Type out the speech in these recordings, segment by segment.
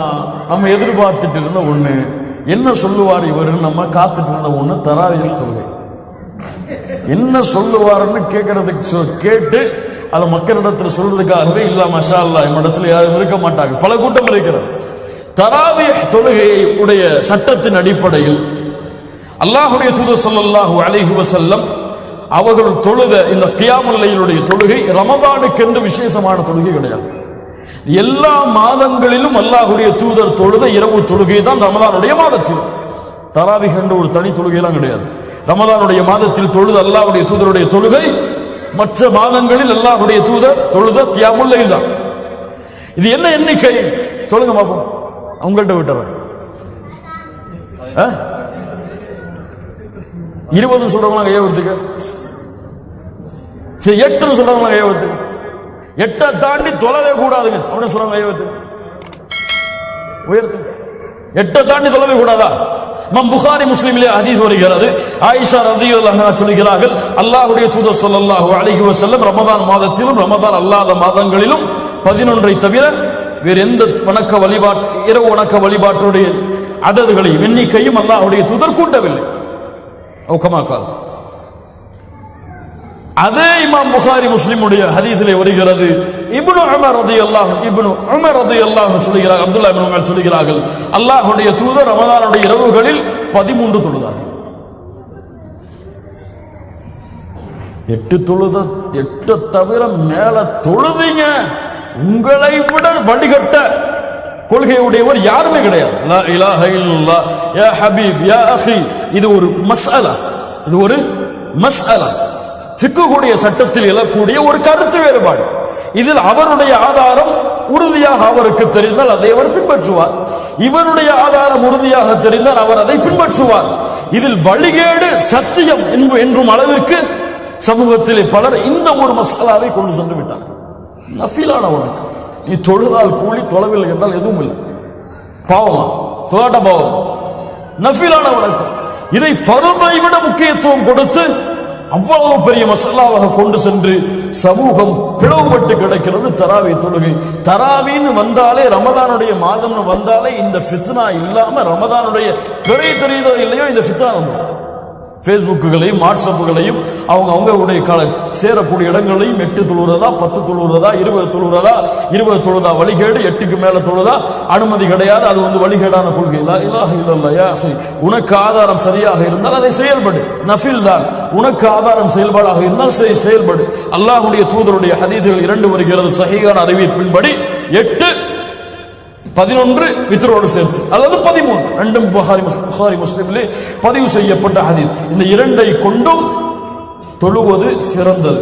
நம்ம எதிர்பார்த்துட்டு இருந்த ஒண்ணு என்ன சொல்லுவார் இவர் நம்ம காத்துட்டு இருந்த ஒண்ணு தராவியல் தொழுகை என்ன சொல்லுவாருன்னு கேட்கறதுக்கு கேட்டு அதை மக்களிடத்தில் சொல்றதுக்காகவே இல்ல மஷா அல்லா நம்மிடத்தில் யாரும் இருக்க மாட்டாங்க பல கூட்டம் இருக்கிறது தராவிய தொழுகையை உடைய சட்டத்தின் அடிப்படையில் அல்லாஹ்வுடைய தூதர் ஸல்லல்லாஹு அலைஹி வஸல்லம் அவர்கள் தொழுத இந்த கியாமுல் லைலுடைய தொழுகை ரமதானுக்கென்று விசேஷமான தொழுகை கிடையாது. எல்லா மாதங்களிலும் அல்லாஹ்வுடைய தூதர் தொழுத இரவு தொழுகை தான் ரமதானுடைய மாதத்தில். தராவிஹ் என்ற ஒரு தனி தொழுகையெல்லாம் கிடையாது. ரமதானுடைய மாதத்தில் தொழுத அல்லாஹ்வுடைய தூதருடைய தொழுகை மற்ற மாதங்களில் அல்லாஹ்வுடைய தூதர் தொழுத கியாமுல் லைல் தான். இது என்ன எண்ணிக்கை சொல்லுங்க பாப்போம். உங்கள்கிட்ட விட்டுறேன். 20 சொல்றவங்க கையை வருத்துக்க, 8 சொல்றவங்க கையை வருத்துக்க, 8 தாண்டி தொழவே கூடாதுங்க அப்படின்னு சொல்றாங்க கையை வருத்து உயர்த்து. 8 தாண்டி தொழவே கூடாதா? புகாரி முஸ்லிமிலே ஹதீஸ் வருகிறது. ஆயிஷா ரலியல்லாஹு அன்ஹா சொல்கிறார்கள், அல்லாஹ்வுடைய தூதர் ஸல்லல்லாஹு அலைஹி வஸல்லம் ரமதான் மாதத்திலும் ரமதான் அல்லாத மாதங்களிலும் 11ஐ தவிர வேறு எந்த வணக்க வழிபாட்டு இரவு வணக்க வழிபாட்டுடைய அததுகளையும் எண்ணிக்கையும் அல்லாஹ்வுடைய தூதர் கூட்டவில்லை. அதே இமாம் புகாரி முஸ்லிமுடைய ஹதீஸிலே வருகிறது. இப்னு உமர் ரலியல்லாஹு சொல்கிறார்கள், அப்துல்லாஹ் இப்னு உமர் சொல்கிறார்கள், அல்லாஹ்வுடைய தூதர் ரமதானுடைய இரவுகளில் 13 தொழுதார்கள். 8 தொழுத 8 தவிர மேல தொழுதீங்க, உங்களை விட வழிகட்ட கொள்கையுடையவர் யாருமே கிடையாது. லா இலாஹ இல்லல்லாஹ் யா ஹபீப் யா அஹி. இது ஒரு மஸ்அலா, இது ஒரு மஸ்அலா, ஃபிக்ஹுடைய சட்டத்தில் எழக்கூடிய ஒரு கருத்து வேறுபாடு. இதில் அவருடைய ஆதாரம் உறுதியாக அவருக்கு தெரிந்தால் அதை அவர் பின்பற்றுவார், இவருடைய ஆதாரம் உறுதியாக தெரிந்தால் அவர் அதை பின்பற்றுவார். இதில் வழிகேடு சத்தியம் என்றும் அளவிற்கு சமூகத்திலே பலர் இந்த ஒரு மசாலாவை கொண்டு சென்று விட்டார். நஃபிலான வணக்கம், நீ தொழுதால் கூலி, தொழவில்லை என்றால் எதுவும் இல்லை, பாவமா தொழாட்ட பாவம். நஃபிலான வணக்கம், இதை ஃபர்தை விட முக்கியத்துவம் கொடுத்து அவ்வளவு பெரிய மசாலாவாக கொண்டு சென்று சமூகம் பிளவுபட்டு கிடக்கிறது. தராவி தொழுகை, தராவின்னு வந்தாலே ரமதானுடைய மாதம்னு வந்தாலே இந்த ஃபித்னா இல்லாம ரமதானுடைய பிறை தெரியுதோ இல்லையோ இந்த ஃபித்னா வந்து பேஸ்புக்குகளையும் வாட்ஸ்அப்புகளையும் அவங்களுடைய சேரக்கூடிய இடங்களையும் 8 தொழுறதா 10 தொழுறதா 20 தொழுறதா 20 தொழுதா வழிகேடு, 8க்கு மேல தொழுதா அனுமதி கிடையாது, அது வந்து வழிகேடான கொள்கை. லா இலாஹ இல்லல்லாஹ் யா அஹி. உனக்கு ஆதாரம் சரியாக இருந்தால் அதை செயல்படு, நஃபில் தான். உனக்கு ஆதாரம் செயல்பாடாக இருந்தால் செயல்படு. அல்லாஹ்வுடைய தூதருடைய ஹதீஸ்கள் 2 வருகிறது சஹீஹான அறிவிப்பின்படி. 8 11 வித்ரோடு சேர்த்து, அல்லது 13, ரெண்டும் புகாரி முஸ்லிமிலே பதிவு செய்யப்பட்ட ஹதீஸ். இந்த 2ஐ கொண்டும் தொழுவது சிறந்தது.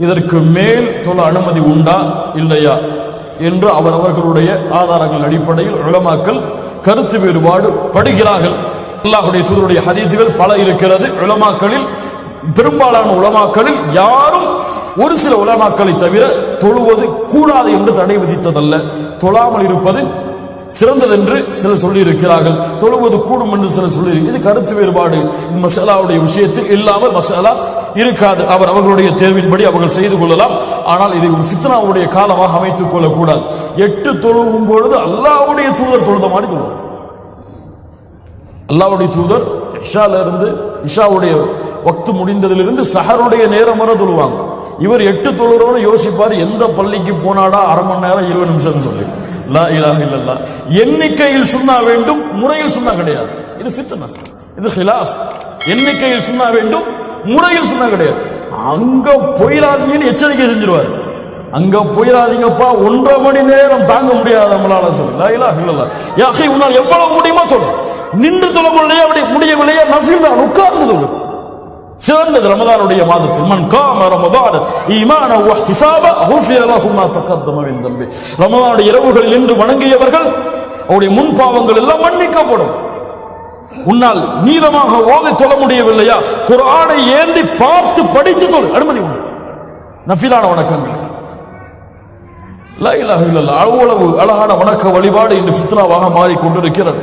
இதற்கு மேல் தொழ அனுமதி உண்டா இல்லையா என்று அவர்களுடைய ஆதாரங்கள் அடிப்படையில் உலமாக்கள் கருத்து வேறுபாடு படுகிறார்கள். அல்லாஹ்வுடைய தூதருடைய ஹதீஸ்கள் பல இருக்கிறது. உலமாக்களில் பெரும்பாலான உலமாக்களில் யாரும் ஒரு சில உலமாக்களை தவிர தொழுவது கூடாது என்று தடை விதித்ததல்ல, தொழாமல் இருப்பது சிறந்தது என்று சிலர் சொல்லி இருக்கிறார்கள், தொழுவது கூடும் என்று சிலர் சொல்லி. இது கருத்து வேறுபாடு மசாலாவுடைய விஷயத்தில் இல்லாமல் மசாலா இருக்காது. அவர்களுடைய தேர்வின்படி அவர்கள் செய்து கொள்ளலாம். ஆனால் இதை ஒரு ஃபித்னாவுடைய காலமாக அமைத்துக் கொள்ளக்கூடாது. 8 தொழுவும் பொழுது அல்லாஹ்வுடைய தூதர் தொழுத மாதிரி தொழுவோம். அல்லாஹ்வுடைய தூதர் இஷால இருந்து இஷாவுடைய வக்து முடிந்ததிலிருந்து சஹருடைய நேரம் வரை தொழுவாங்க. இவர் 8 தொழுறோன்னு யோசிப்பார், எந்த பள்ளிக்கு போனாடா அரை மணி நேரம் 20 நிமிஷம் சொல்லி. லா இலாஹ இல்லல்லாஹ். எண்ணிக்கையில் சுன்னா வேண்டும், முறையில் சுன்னா கிடையாது. இது ஃபித்னா, இது ஹிலாஃப். எண்ணிக்கையில் சுன்னா வேண்டும், முறையில் சுன்னா கிடையாது. அங்க போயிடாதீங்கன்னு எச்சரிக்கை செஞ்சிருவார். அங்க போயிடாதீங்கப்பா, 1.5 மணி நேரம் தாங்க முடியாது நம்மளால சொல்லு. லா இலாஹ இல்லல்லாஹ் யா அஹி. உன்னால் எவ்வளவு முடியுமோ தொழு. நின்று தொழ முடியவில்லையா நஃபில் தான், உட்கார்ந்து தொழு. சிறந்தது ரமதானுடைய மாதத்தில். மன் காம ரமதான ஈமானன் வ இஹ்திசாபன் குஃபிர லஹு மா தகத்தம மின் தம்பி. ரமதானுடைய இரவுகளில் நின்று வணங்கியவர்கள் அவருடைய முன் பாவங்கள் எல்லாம் மன்னிக்கப்படும். உன்னால் நீளமாக ஓதி தொழ முடியவில்லையா, குர்ஆனை ஏந்தி பார்த்து படித்து தொழு, அனுமதி உண்டு. நஃபிலான வணக்கங்கள். லா இலாஹ இல்லல்லாஹ். அவ்வளவு அழகான வணக்க வழிபாடு இன்று ஃபித்னாவாக மாறிக்கொண்டிருக்கிறது.